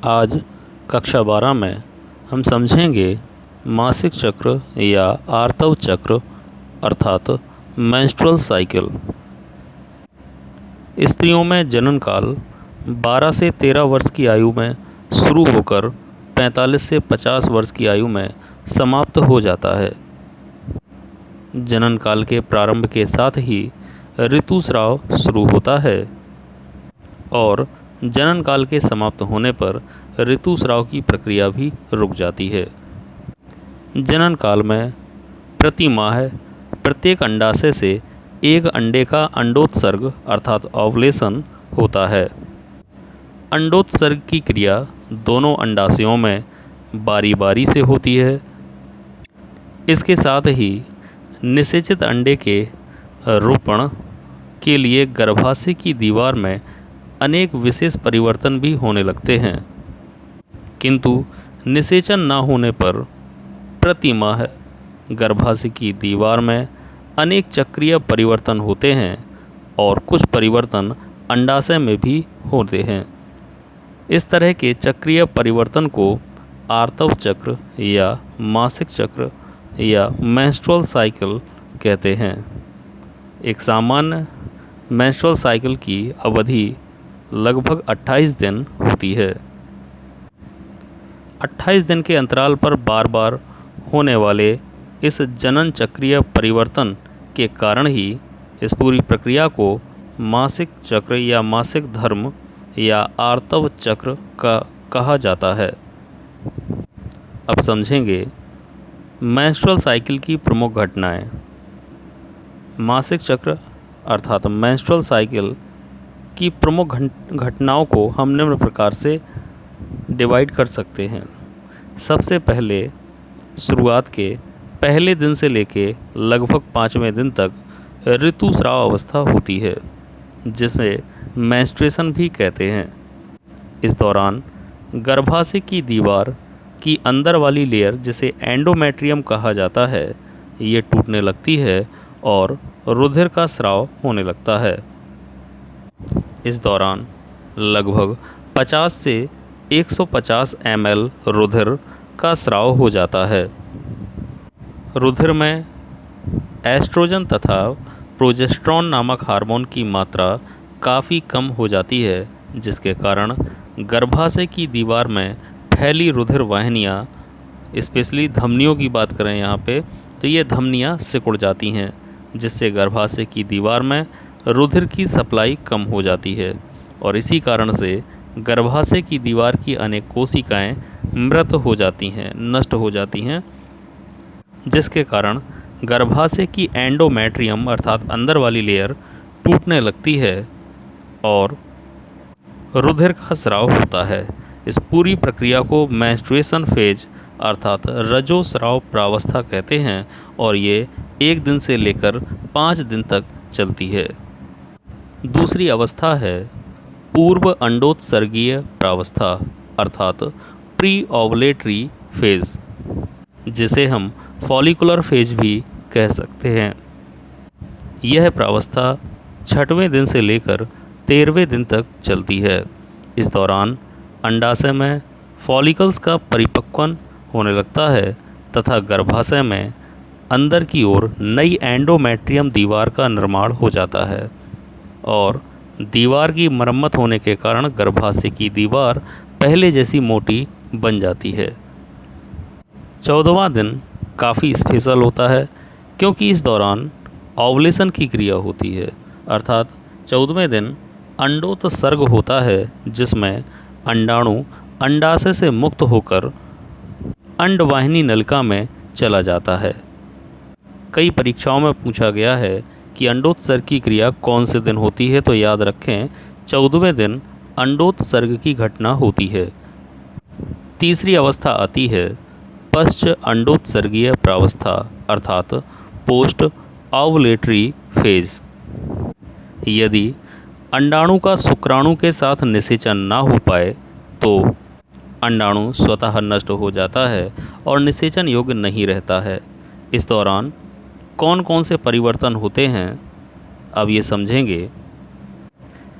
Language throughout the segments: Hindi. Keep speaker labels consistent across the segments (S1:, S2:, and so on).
S1: आज कक्षा 12 में हम समझेंगे मासिक चक्र या आर्तव चक्र अर्थात मेंस्ट्रुअल साइकिल। स्त्रियों में जनन काल 12 से 13 वर्ष की आयु में शुरू होकर 45 से 50 वर्ष की आयु में समाप्त हो जाता है। जनन काल के प्रारंभ के साथ ही ऋतुस्राव शुरू होता है और जनन काल के समाप्त होने पर ऋतुस्राव की प्रक्रिया भी रुक जाती है। जनन काल में प्रति माह प्रत्येक अंडाशय से एक अंडे का अंडोत्सर्ग अर्थात ओवुलेशन होता है। अंडोत्सर्ग की क्रिया दोनों अंडाशयों में बारी बारी से होती है। इसके साथ ही निषेचित अंडे के रोपण के लिए गर्भाशय की दीवार में अनेक विशेष परिवर्तन भी होने लगते हैं, किंतु निषेचन न होने पर प्रति माह गर्भाशय की दीवार में अनेक चक्रीय परिवर्तन होते हैं और कुछ परिवर्तन अंडाशय में भी होते हैं। इस तरह के चक्रीय परिवर्तन को आर्तव चक्र या मासिक चक्र या मेंस्ट्रुअल साइकिल कहते हैं। एक सामान्य मेंस्ट्रुअल साइकिल की अवधि लगभग 28 दिन होती है। 28 दिन के अंतराल पर बार बार होने वाले इस जनन चक्रीय परिवर्तन के कारण ही इस पूरी प्रक्रिया को मासिक चक्र या मासिक धर्म या आर्तव चक्र का कहा जाता है। अब समझेंगे मेंस्ट्रुअल साइकिल की प्रमुख घटनाएं। मासिक चक्र अर्थात मेंस्ट्रुअल साइकिल की प्रमुख घटनाओं को हम निम्न प्रकार से डिवाइड कर सकते हैं। सबसे पहले शुरुआत के पहले दिन से लेके लगभग 5वें दिन तक ऋतुस्राव अवस्था होती है, जिसे मेंस्ट्रुएशन भी कहते हैं। इस दौरान गर्भाशय की दीवार की अंदर वाली लेयर, जिसे एंडोमेट्रियम कहा जाता है, ये टूटने लगती है और रुधिर का स्राव होने लगता है। इस दौरान लगभग 50 से 150 ml रुधिर का स्राव हो जाता है। रुधिर में एस्ट्रोजन तथा प्रोजेस्टेरॉन नामक हार्मोन की मात्रा काफ़ी कम हो जाती है, जिसके कारण गर्भाशय की दीवार में फैली रुधिर वाहिनियाँ, स्पेशली धमनियों की बात करें यहाँ पे, तो ये धमनियाँ सिकुड़ जाती हैं, जिससे गर्भाशय की दीवार में रुधिर की सप्लाई कम हो जाती है और इसी कारण से गर्भाशय की दीवार की अनेक कोशिकाएं मृत हो जाती हैं, नष्ट हो जाती हैं, जिसके कारण गर्भाशय की एंडोमेट्रियम अर्थात अंदर वाली लेयर टूटने लगती है और रुधिर का स्राव होता है। इस पूरी प्रक्रिया को मेंस्ट्रुएशन फेज अर्थात रजोस्राव प्रावस्था कहते हैं और ये 1 दिन से लेकर 5 दिन तक चलती है। दूसरी अवस्था है पूर्व अंडोत्सर्गीय प्रावस्था अर्थात प्री ओवुलेटरी फेज, जिसे हम फॉलिकुलर फेज भी कह सकते हैं। यह प्रावस्था 6वें दिन से लेकर 13वें दिन तक चलती है। इस दौरान अंडाशय में फॉलिकल्स का परिपक्वन होने लगता है तथा गर्भाशय में अंदर की ओर नई एंडोमेट्रियम दीवार का निर्माण हो जाता है और दीवार की मरम्मत होने के कारण गर्भाशय की दीवार पहले जैसी मोटी बन जाती है। 14वां दिन काफ़ी स्पेशल होता है, क्योंकि इस दौरान ओवुलेशन की क्रिया होती है, अर्थात 14वें दिन अंडोत्सर्ग होता है, जिसमें अंडाणु अंडाशय से मुक्त होकर अंडवाहिनी नलिका में चला जाता है। कई परीक्षाओं में पूछा गया है कि अंडोत्सर्ग की क्रिया कौन से दिन होती है, तो याद रखें 14वें दिन अंडोत्सर्ग की घटना होती है। तीसरी अवस्था आती है पश्च अंडोत्सर्गीय प्रावस्था अर्थात पोस्ट ओवुलेटरी फेज। यदि अंडाणु का शुक्राणु के साथ निषेचन ना हो पाए तो अंडाणु स्वतः नष्ट हो जाता है और निषेचन योग्य नहीं रहता है। इस दौरान कौन कौन से परिवर्तन होते हैं, अब ये समझेंगे।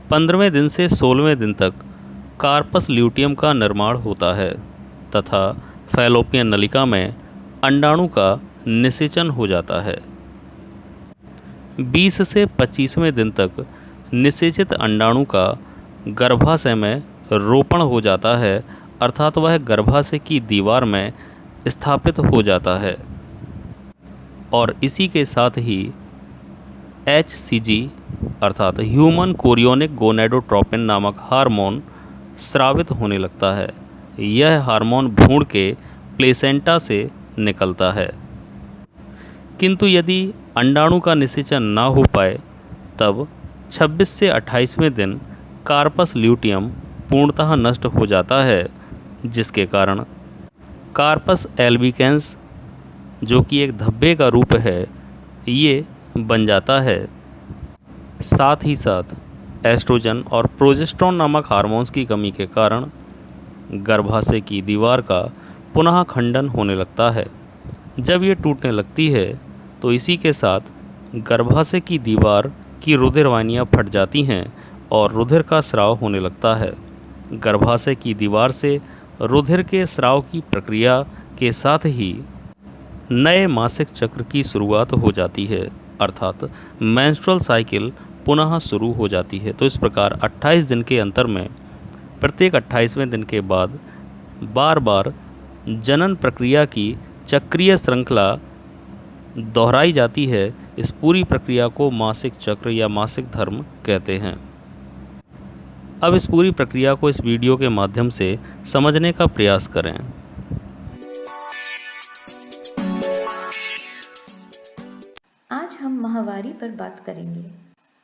S1: 15वें दिन से 16वें दिन तक कार्पस ल्यूटियम का निर्माण होता है तथा फैलोपियन नलिका में अंडाणु का निषेचन हो जाता है। 20 से 25वें दिन तक निषेचित अंडाणु का गर्भाशय में रोपण हो जाता है, अर्थात वह गर्भाशय की दीवार में स्थापित हो जाता है और इसी के साथ ही HCG अर्थात ह्यूमन कोरियोनिक गोनेडोट्रोपिन नामक हार्मोन स्रावित होने लगता है। यह हार्मोन भ्रूण के प्लेसेंटा से निकलता है। किंतु यदि अंडाणु का निषेचन ना हो पाए तब 26 से 28वें दिन कार्पस ल्यूटियम पूर्णतः नष्ट हो जाता है, जिसके कारण कार्पस एल्बिकेंस, जो कि एक धब्बे का रूप है, ये बन जाता है। साथ ही साथ एस्ट्रोजन और प्रोजेस्टेरोन नामक हार्मोन्स की कमी के कारण गर्भाशय की दीवार का पुनः खंडन होने लगता है। जब ये टूटने लगती है तो इसी के साथ गर्भाशय की दीवार की रुधिर वाहिनियाँ फट जाती हैं और रुधिर का स्राव होने लगता है। गर्भाशय की दीवार से रुधिर के स्राव की प्रक्रिया के साथ ही नए मासिक चक्र की शुरुआत हो जाती है, अर्थात मेंस्ट्रुअल साइकिल पुनः शुरू हो जाती है। तो इस प्रकार 28 दिन के अंतर में प्रत्येक 28वें दिन के बाद बार बार जनन प्रक्रिया की चक्रीय श्रृंखला दोहराई जाती है। इस पूरी प्रक्रिया को मासिक चक्र या मासिक धर्म कहते हैं। अब इस पूरी प्रक्रिया को इस वीडियो के माध्यम से समझने का प्रयास करें।
S2: आज हम माहवारी पर बात करेंगे।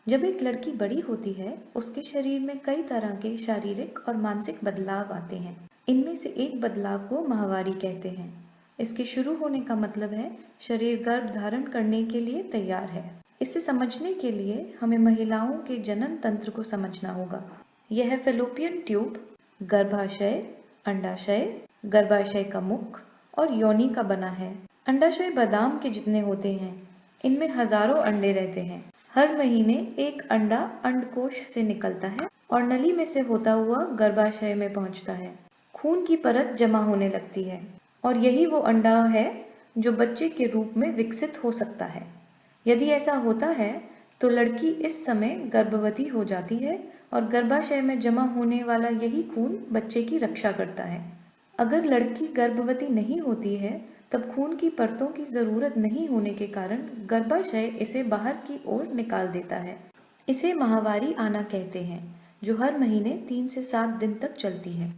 S2: जब एक लड़की बड़ी होती है, उसके शरीर में कई तरह के शारीरिक और मानसिक बदलाव आते हैं। इनमें से एक बदलाव को माहवारी कहते हैं। इसके शुरू होने का मतलब है शरीर गर्भ धारण करने के लिए तैयार है। इसे समझने के लिए हमें महिलाओं के जनन तंत्र को समझना होगा। यह फैलोपियन ट्यूब, गर्भाशय, अंडाशय, गर्भाशय का मुख और योनि का बना है। अंडाशय बादाम के जितने होते हैं। इनमें हजारों अंडे रहते हैं। हर महीने एक अंडा अंडकोश से निकलता है और नली में से होता हुआ गर्भाशय में पहुंचता है। खून की परत जमा होने लगती है और यही वो अंडा है जो बच्चे के रूप में विकसित हो सकता है। यदि ऐसा होता है तो लड़की इस समय गर्भवती हो जाती है और गर्भाशय में जमा होने वाला यही खून बच्चे की रक्षा करता है। अगर लड़की गर्भवती नहीं होती है तब खून की परतों की जरूरत नहीं होने के कारण गर्भाशय इसे बाहर की ओर निकाल देता है। इसे माहवारी आना कहते हैं, जो हर महीने 3 से 7 दिन तक चलती है।